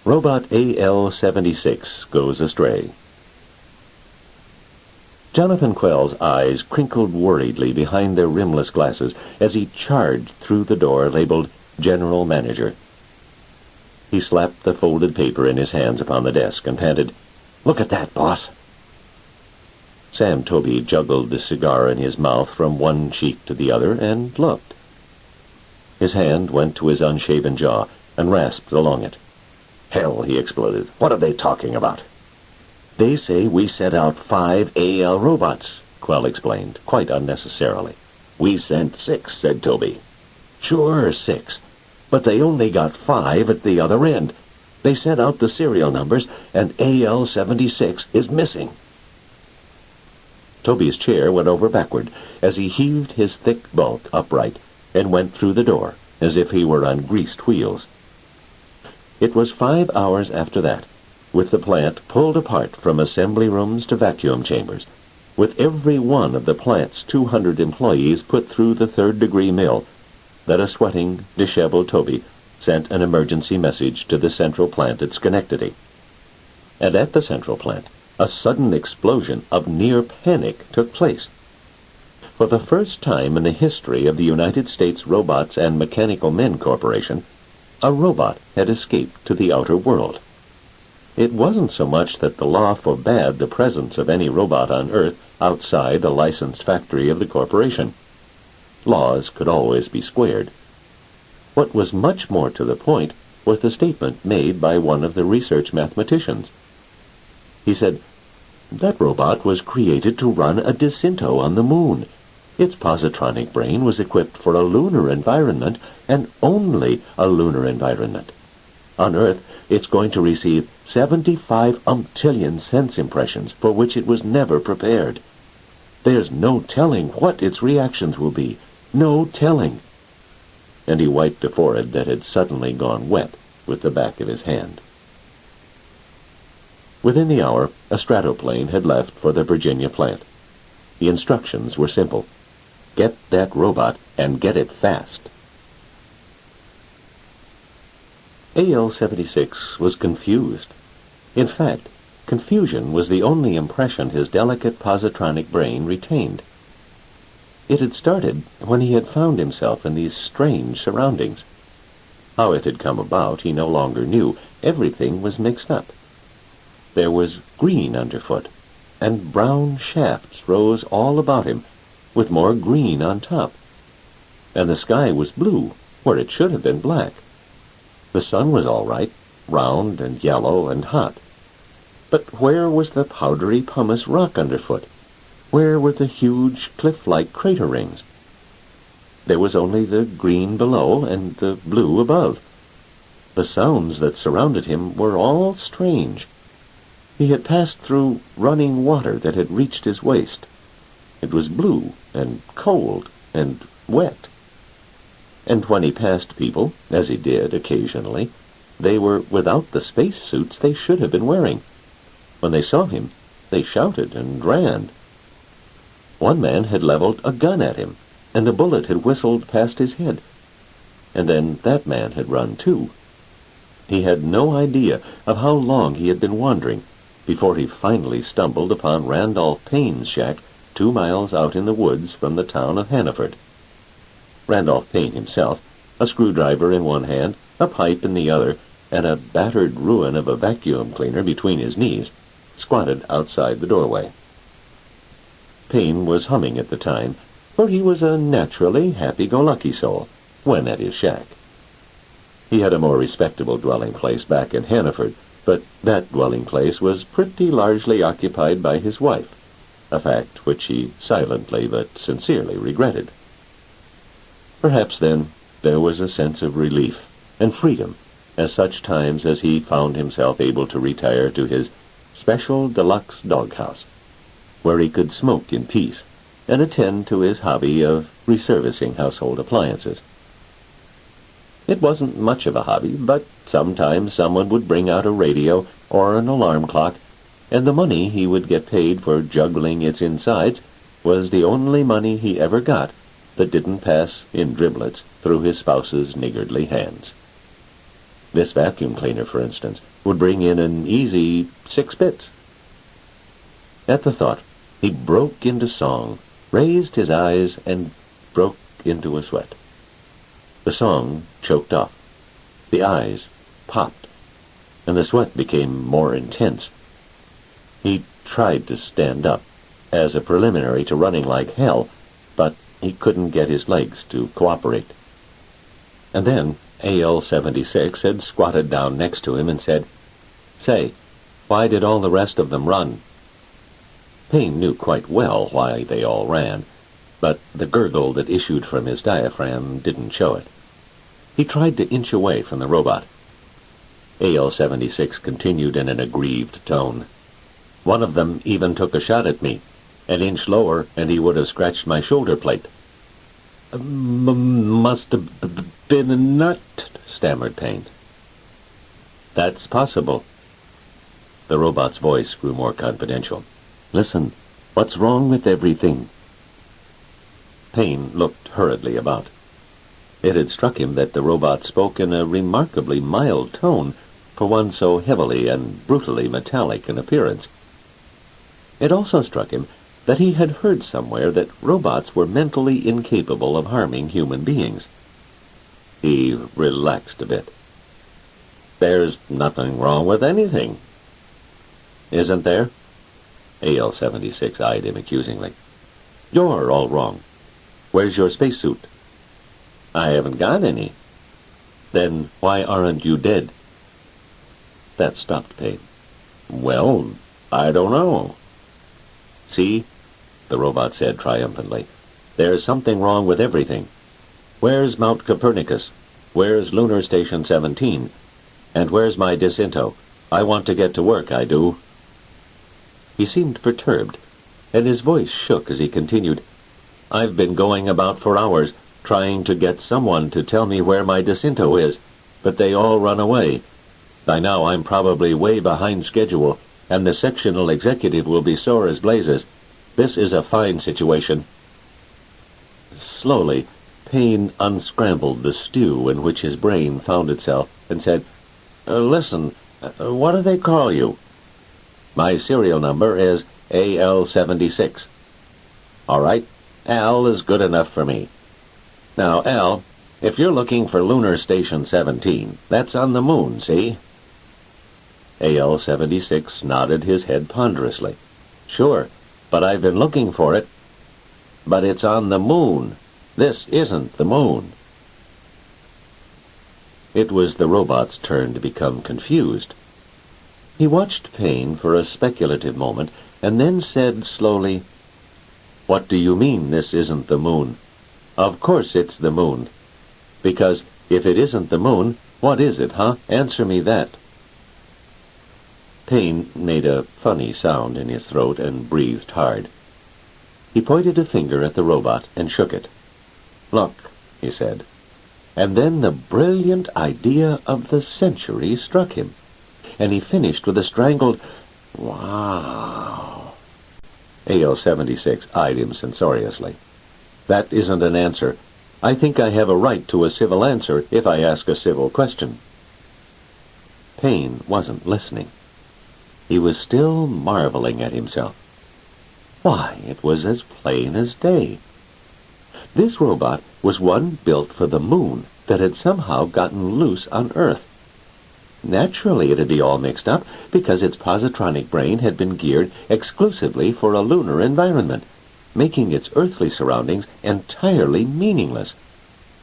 Robot AL-76 goes astray. Jonathan Quell's eyes crinkled worriedly behind their rimless glasses as he charged through the door labeled General Manager. He slapped the folded paper in his hands upon the desk and panted, "Look at that, boss!" Sam Toby juggled the cigar in his mouth from one cheek to the other and looked. His hand went to his unshaven jaw and rasped along it. "Hell," he exploded. "What are they talking about?" "They say we sent out 5 AL robots," Quell explained, quite unnecessarily. "We sent 6, said Toby. "Sure, 6. But they only got 5 at the other end. They sent out the serial numbers, and AL-76 is missing." Toby's chair went over backward as he heaved his thick bulk upright and went through the door as if he were on greased wheels. It was 5 hours after that, with the plant pulled apart from assembly rooms to vacuum chambers, with every one of the plant's 200 employees put through the third-degree mill, that a sweating, disheveled Toby sent an emergency message to the central plant at Schenectady. And at the central plant, a sudden explosion of near panic took place. For the first time in the history of the United States Robots and Mechanical Men Corporation, a robot had escaped to the outer world. It wasn't so much that the law forbade the presence of any robot on Earth outside the licensed factory of the corporation. Laws could always be squared. What was much more to the point was the statement made by one of the research mathematicians. He said, "That robot was created to run a Dicinto on the moon. Its positronic brain was equipped for a lunar environment, and only a lunar environment. On Earth, it's going to receive 75 umptillion sense impressions for which it was never prepared. There's no telling what its reactions will be. No telling." And he wiped a forehead that had suddenly gone wet with the back of his hand. Within the hour, a stratoplane had left for the Virginia plant. The instructions were simple. Get that robot and get it fast. AL-76 was confused. In fact, confusion was the only impression his delicate positronic brain retained. It had started when he had found himself in these strange surroundings. How it had come about he no longer knew. Everything was mixed up. There was green underfoot, and brown shafts rose all about him, with more green on top. And the sky was blue, where it should have been black. The sun was all right, round and yellow and hot. But where was the powdery pumice rock underfoot? Where were the huge cliff-like crater rings? There was only the green below and the blue above. The sounds that surrounded him were all strange. He had passed through running water that had reached his waist. It was blue and cold and wet. And when he passed people, as he did occasionally, they were without the spacesuits they should have been wearing. When they saw him, they shouted and ran. One man had leveled a gun at him, and the bullet had whistled past his head. And then that man had run too. He had no idea of how long he had been wandering before he finally stumbled upon Randolph Payne's shack 2 miles out in the woods from the town of Hannaford. Randolph Payne himself, a screwdriver in one hand, a pipe in the other, and a battered ruin of a vacuum cleaner between his knees, squatted outside the doorway. Payne was humming at the time, for he was a naturally happy-go-lucky soul when at his shack. He had a more respectable dwelling place back in Hannaford, but that dwelling place was pretty largely occupied by his wife, a fact which he silently but sincerely regretted. Perhaps then there was a sense of relief and freedom at such times as he found himself able to retire to his special deluxe doghouse, where he could smoke in peace and attend to his hobby of reservicing household appliances. It wasn't much of a hobby, but sometimes someone would bring out a radio or an alarm clock, and the money he would get paid for juggling its insides was the only money he ever got that didn't pass in driblets through his spouse's niggardly hands. This vacuum cleaner, for instance, would bring in an easy 6 bits. At the thought, he broke into song, raised his eyes, and broke into a sweat. The song choked off. The eyes popped, and the sweat became more intense. He tried to stand up, as a preliminary to running like hell, but he couldn't get his legs to cooperate. And then AL-76 had squatted down next to him and said, "Say, why did all the rest of them run?" Payne knew quite well why they all ran, but the gurgle that issued from his diaphragm didn't show it. He tried to inch away from the robot. AL-76 continued in an aggrieved tone. "One of them even took a shot at me. An inch lower, and he would have scratched my shoulder plate." "Must have been a nut," stammered Payne. "That's possible." The robot's voice grew more confidential. "Listen, what's wrong with everything?" Payne looked hurriedly about. It had struck him that the robot spoke in a remarkably mild tone for one so heavily and brutally metallic in appearance. It also struck him that he had heard somewhere that robots were mentally incapable of harming human beings. He relaxed a bit. "There's nothing wrong with anything." "Isn't there?" AL-76 eyed him accusingly. "You're all wrong. Where's your spacesuit?" "I haven't got any." "Then why aren't you dead?" That stopped Payne. "Well, I don't know." "See?" the robot said triumphantly. "There's something wrong with everything. Where's Mount Copernicus? Where's Lunar Station 17? And where's my disinto? I want to get to work, I do." He seemed perturbed, and his voice shook as he continued, "I've been going about for hours, trying to get someone to tell me where my disinto is, but they all run away. By now I'm probably way behind schedule, and the sectional executive will be sore as blazes. This is a fine situation." Slowly, Payne unscrambled the stew in which his brain found itself and said, "Listen, what do they call you?" "My serial number is AL-76. "All right, Al is good enough for me. Now, Al, if you're looking for Lunar Station 17, that's on the moon, see?" AL-76 nodded his head ponderously. "Sure, but I've been looking for it." "But it's on the moon. This isn't the moon." It was the robot's turn to become confused. He watched Payne for a speculative moment, and then said slowly, "What do you mean this isn't the moon? Of course it's the moon. Because if it isn't the moon, what is it, huh? Answer me that." Payne made a funny sound in his throat and breathed hard. He pointed a finger at the robot and shook it. "Look," he said. And then the brilliant idea of the century struck him, and he finished with a strangled, "Wow." AL-76 eyed him censoriously. "That isn't an answer. I think I have a right to a civil answer if I ask a civil question." Payne wasn't listening. He was still marveling at himself. Why, it was as plain as day. This robot was one built for the moon that had somehow gotten loose on Earth. Naturally, it'd be all mixed up because its positronic brain had been geared exclusively for a lunar environment, making its earthly surroundings entirely meaningless.